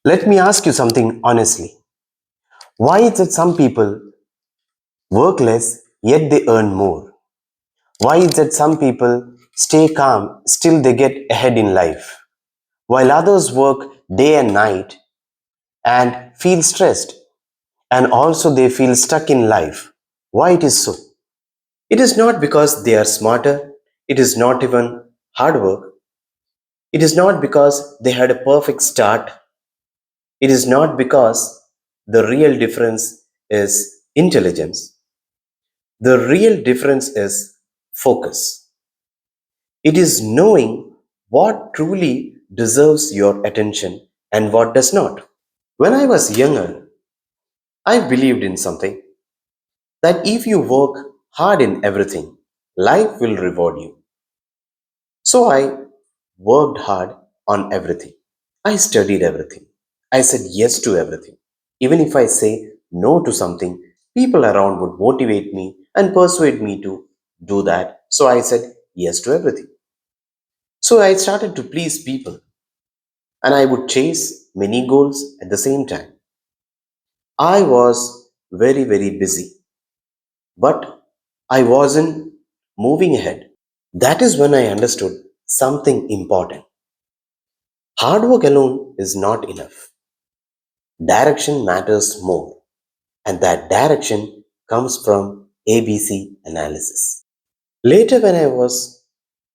Let me ask you something honestly. Why is it some people work less yet they earn more? Why is it some people stay calm still they get ahead in life, while others work day and night and feel stressed and also they feel stuck in life? Why it is so? It is not because they are smarter, it is not even hard work, it is not because they had a perfect start, it is not because the real difference is intelligence. The real difference is focus. It is knowing what truly deserves your attention and what does not. When I was younger, I believed in something that if you work hard in everything, life will reward you. So I worked hard on everything. I studied everything. I said yes to everything. Even if I say no to something, people around would motivate me and persuade me to do that. So I said yes to everything. So I started to please people and I would chase many goals at the same time. I was very busy, but I wasn't moving ahead. That is when I understood something important. Hard work alone is not enough. Direction matters more, and that direction comes from ABC analysis. Later, when I was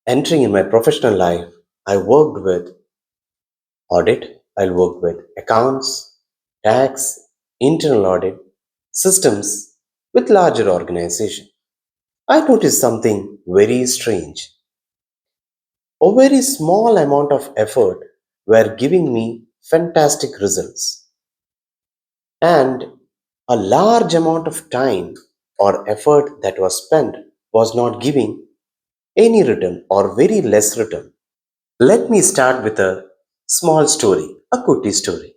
entering in my professional life, I worked with audit, I worked with accounts, tax, internal audit, systems with larger organization. I noticed something very strange. A very small amount of effort were giving me fantastic results, and a large amount of time or effort that was spent was not giving any return or very less return. Let me start with a small story, a kutti story.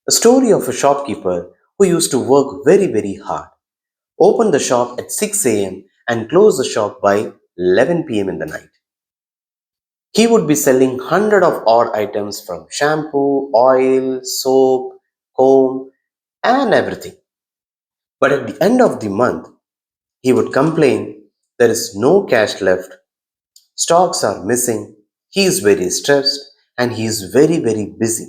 A story of a shopkeeper who used to work very hard, open the shop at 6 a.m. and close the shop by 11 p.m. in the night. He would be selling hundred of odd items from shampoo, oil, soap, comb, and everything. But at the end of the month, he would complain there is no cash left, stocks are missing, he is very stressed, and he is very busy.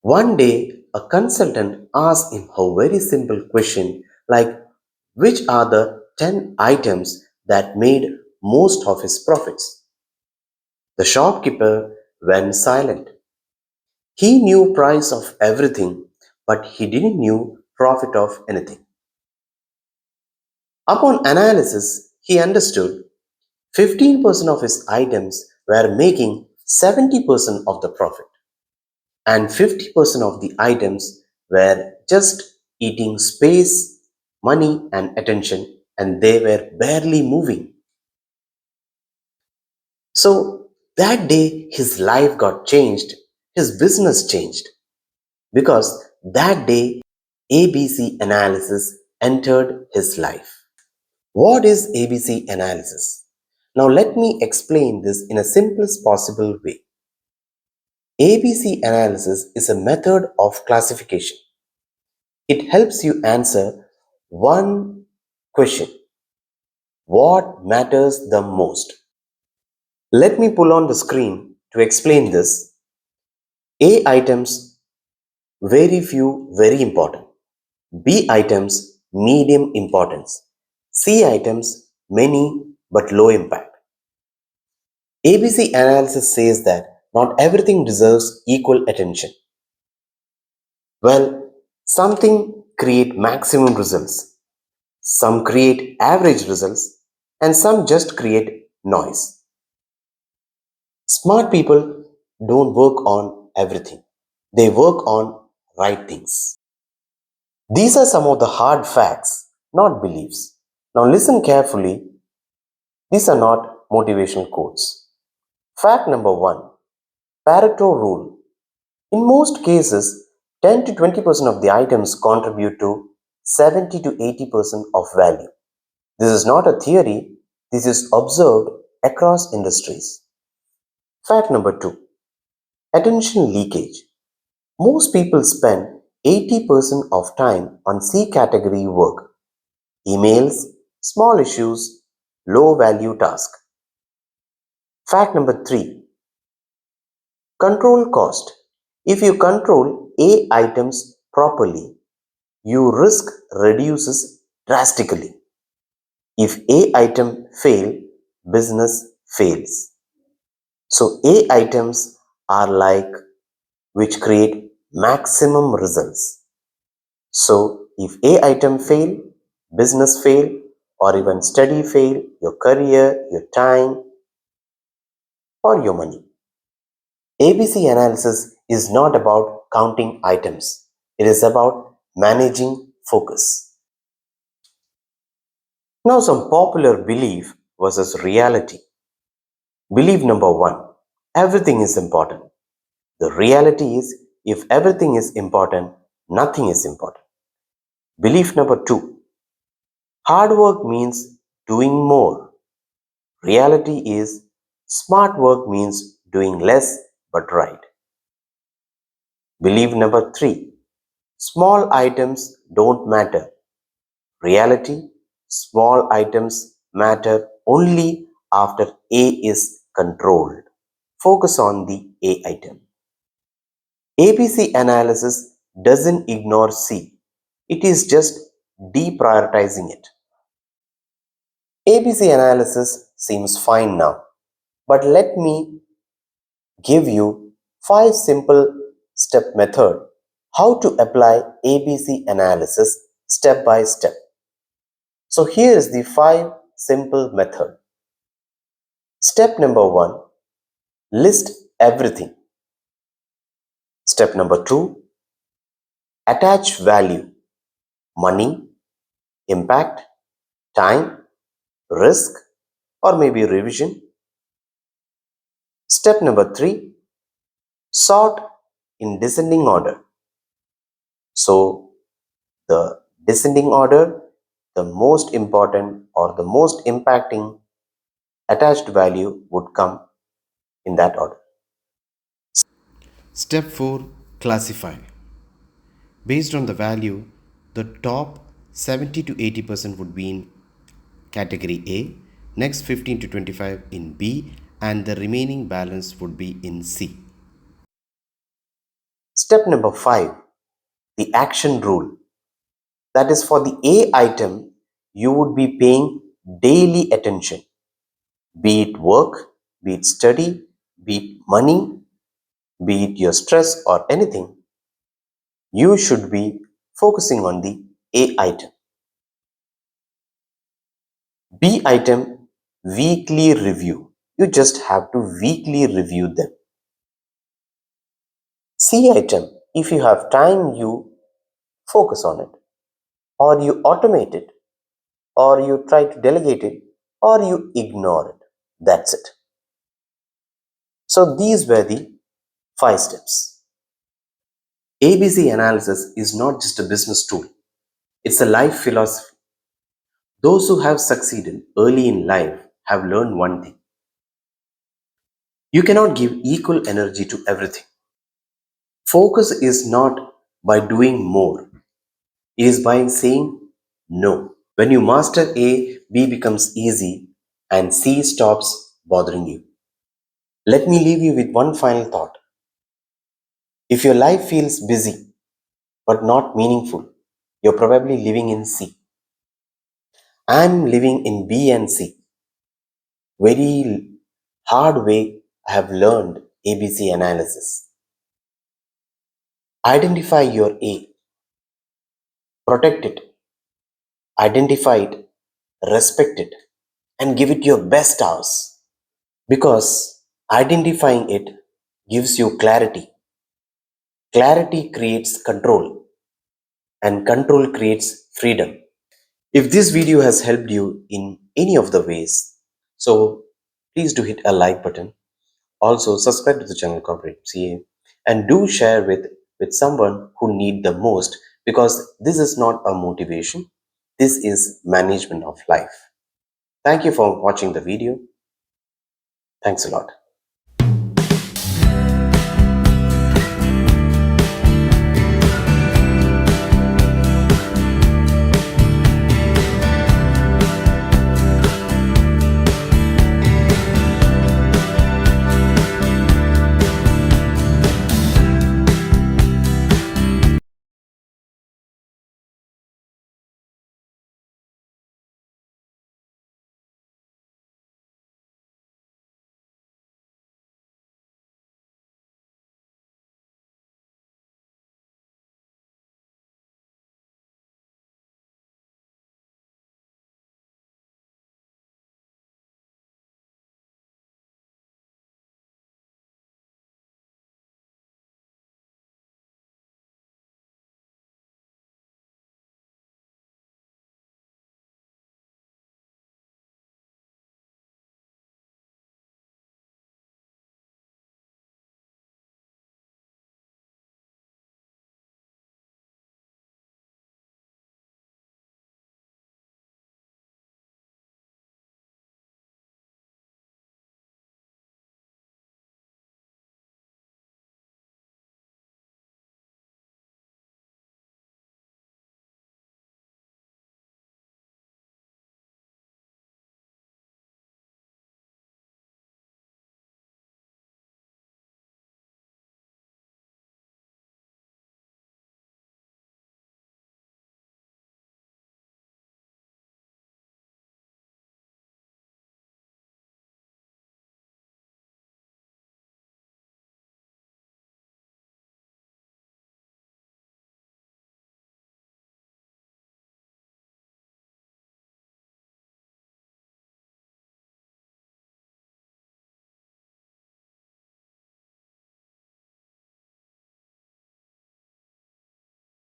One day, a consultant asked him a very simple question like, which are the 10 items that made most of his profits? The shopkeeper went silent. He knew price of everything, but he didn't knew profit of anything. Upon analysis, he understood 15% of his items were making 70% of the profit, and 50% of the items were just eating space, money, and attention, and they were barely moving. So that day, his life got changed, his business changed, because that day, ABC analysis entered his life. What is ABC analysis? Now, let me explain this in a simplest possible way. ABC analysis is a method of classification. It helps you answer one question: what matters the most? Let me pull on the screen to explain this. A items, very few, very important. B items, medium importance. C items, many but low impact. ABC analysis says that not everything deserves equal attention. Well, something create maximum results, some create average results, and some just create noise. Smart people don't work on everything. They work on right things. These are some of the hard facts, not beliefs. Now listen carefully. These are not motivational quotes. Fact number 1. Pareto rule. In most cases, 10 to 20% of the items contribute to 70 to 80% of value. This is not a theory, this is observed across industries. Fact number 2. Attention leakage. Most people spend 80% of time on C category work, emails, small issues, low value tasks. Fact number 3, control cost. If you control A items properly, your risk reduces drastically. If A item fail, business fails. So A items are like which create maximum results. So if A item fail, business fail, or even study fail, your career, your time, or your money. ABC analysis is not about counting items. It is about managing focus. Now some popular belief versus reality. Belief number 1, everything is important. The reality is, if everything is important, nothing is important. Belief number 2, hard work means doing more. Reality is, smart work means doing less but right. Belief number 3, small items don't matter. Reality, small items matter only after A is controlled. Focus on the A item. ABC analysis doesn't ignore C. It is just deprioritizing it. ABC analysis seems fine now, but let me give you 5 simple step method how to apply ABC analysis step by step. So here is the 5 simple method. Step number 1, list everything. Step number 2, attach value, money, impact, time, risk, or maybe revision. Step number 3, sort in descending order. So the descending order, the most important or the most impacting attached value would come in that order. Step 4, classify. Based on the value, the top 70 to 80% would be in category A, next 15 to 25 in B, and the remaining balance would be in C. Step number 5, the action rule. That is, for the A item, you would be paying daily attention, be it work, be it study, be it money, be it your stress or anything. You should be focusing on the A item. B item, weekly review. You just have to weekly review them. C item, if you have time, you focus on it, or you automate it, or you try to delegate it, or you ignore it. That's it. So these were the 5 steps. ABC analysis is not just a business tool, it's a life philosophy. Those who have succeeded early in life have learned one thing: you cannot give equal energy to everything. Focus is not by doing more, it is by saying no. When you master A, B becomes easy and C stops bothering you. Let me leave you with one final thought. If your life feels busy but not meaningful, you're probably living in C. I'm living in B and C. Very hard way I have learned ABC analysis. Identify your A, protect it, identify it, respect it, and give it your best hours. Because identifying it gives you clarity. Clarity creates control, and control creates freedom. If this video has helped you in any of the ways, so please do hit a like button. Also subscribe to the channel ComradeCA and do share with someone who need the most, because this is not a motivation. This is management of life. Thank you for watching the video. Thanks a lot.